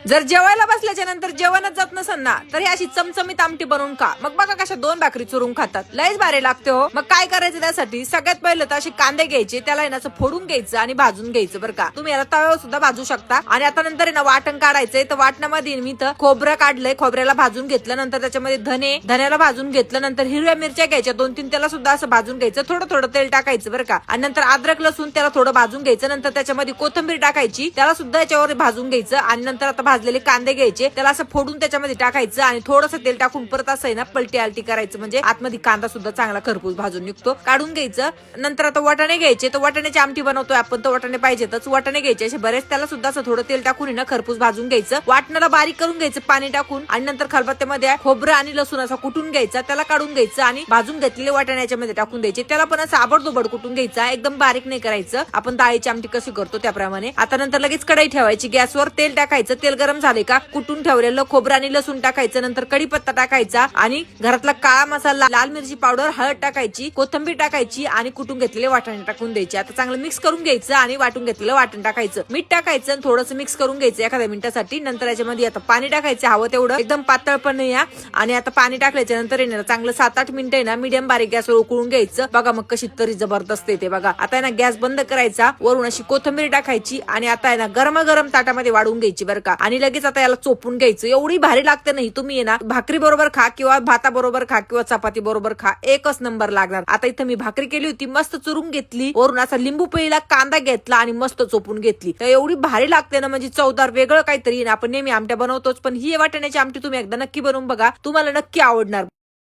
जर जेवायला बसल्याच्या नंतर जेवणच जात नसेल ना तरी अशी चमचमीत आमटी बनवून खा. मग बघा कशा 2 भाकरी चुरून खातात, लयच भारी लागते हो. मग काय करायचं त्यासाठी, सगळ्यात पहिलं तर असे कांदे घ्यायचे, त्याला आहे ना असं फोडून घ्यायचं आणि भाजून घ्यायचं बरं का. तुम्ही याला तव्यावर सुद्धा भाजू शकता. आणि आता नंतर आहे ना वाटण काढायचंय. तर वाटणामध्ये मी तर खोबरं काढलंय, खोबऱ्याला भाजून घेतलं. नंतर त्याच्यामध्ये धन्याला भाजून घेतलं. नंतर हिरव्या मिरच्या घ्यायच्या 2-3, त्याला सुद्धा असं भाजून घ्यायचं. थोडं थोडं तेल टाकायचं बरं का. आणि नंतर अद्रक लसूण त्याला थोडं भाजून घ्यायचं. नंतर त्याच्यामध्ये कोथिंबीर टाकायची, त्याला सुद्धा याच्यावर भाजून घ्यायचं. आणि नंतर आता भाजलेले कांदे घ्यायचे, त्याला असं फोडून त्याच्यामध्ये टाकायचं आणि थोडंसं तेल टाकून परत असं आहे ना पलटी आलटी करायचं, म्हणजे आतमध्ये कांदा सुद्धा चांगला खरपूस भाजून निघतो. काढून घ्यायचं. नंतर आता वाटाणे घ्यायचे, तर वाटाण्याची आमटी बनवतोय आपण, तर वाटाणे पाहिजेतच. वाटाणे घ्यायचे असे बरेच, त्याला सुद्धा असं थोडं तेल टाकून ना खरपूस भाजून घ्यायचं. वाटणाला बारीक करून घ्यायचं पाणी टाकून. आणि नंतर खलबत्त्यामध्ये खोबरं आणि लसूण असा कुटून घ्यायचा, त्याला काढून घ्यायचं आणि भाजून घेतलेले वाटाण्याच्या मध्ये टाकून द्यायचे. त्याला पण असं आबडधोबड कुटून घ्यायचा, एकदम बारीक नाही करायचं. आपण डाळीची आमटी कशी करतो त्याप्रमाणे. आता नंतर लगेच कढई ठेवायची, गॅसवर तेल टाकायचं. तेल गरम झाले का कुटून ठेवलेलं खोबरं आणि लसूण टाकायचं. नंतर कढीपत्ता टाकायचा आणि घरातला काळा मसाला, लाल मिरची पावडर, हळद टाकायची, कोथिंबीर टाकायची आणि कुटून घेतलेले वाटाणे टाकून द्यायचे. आता चांगलं मिक्स करून घ्यायचं आणि वाटून घेतलेलं वाटण टाकायचं, मीठ टाकायचं आणि थोडंसं मिक्स करून घ्यायचं एखाद्या मिनिटासाठी. नंतर याच्यामध्ये आता पाणी टाकायचं हवं तेवढं, एकदम पातळ पण नाही. आणि आता पाणी टाकल्याच्या नंतर आहे ना चांगलं 7-8 मिनिटं आहे ना मीडियम बारीक गॅसवर उकळून घ्यायचं. बघा मग कशी तरी जबरदस्त येते बघा. आता आहे ना गॅस बंद करायचा, वरून अशी कोथिंबीर टाकायची आणि आता आहे ना गरम ताटामध्ये वाढून घ्यायची बरं का. आणि लगेच आता याला चोपून घ्यायचं. एवढी भारी लागते नाही, तुम्ही ना भाकरी बरोबर खा किंवा भाता बरोबर खा किंवा चपाती बरोबर खा, एकच नंबर लागणार. आता इथं मी भाकरी केली होती, मस्त चुरून घेतली, वरून असा लिंबू पिळला, कांदा घेतला आणि मस्त चोपून घेतली. तर एवढी भारी लागते ना, म्हणजे चवदार वेगळं काहीतरी. आपण नेहमी आमट्या बनवतोच, पण ही वाटाण्याची आमटी तुम्ही एकदा नक्की बनवून बघा, तुम्हाला नक्की आवडणार.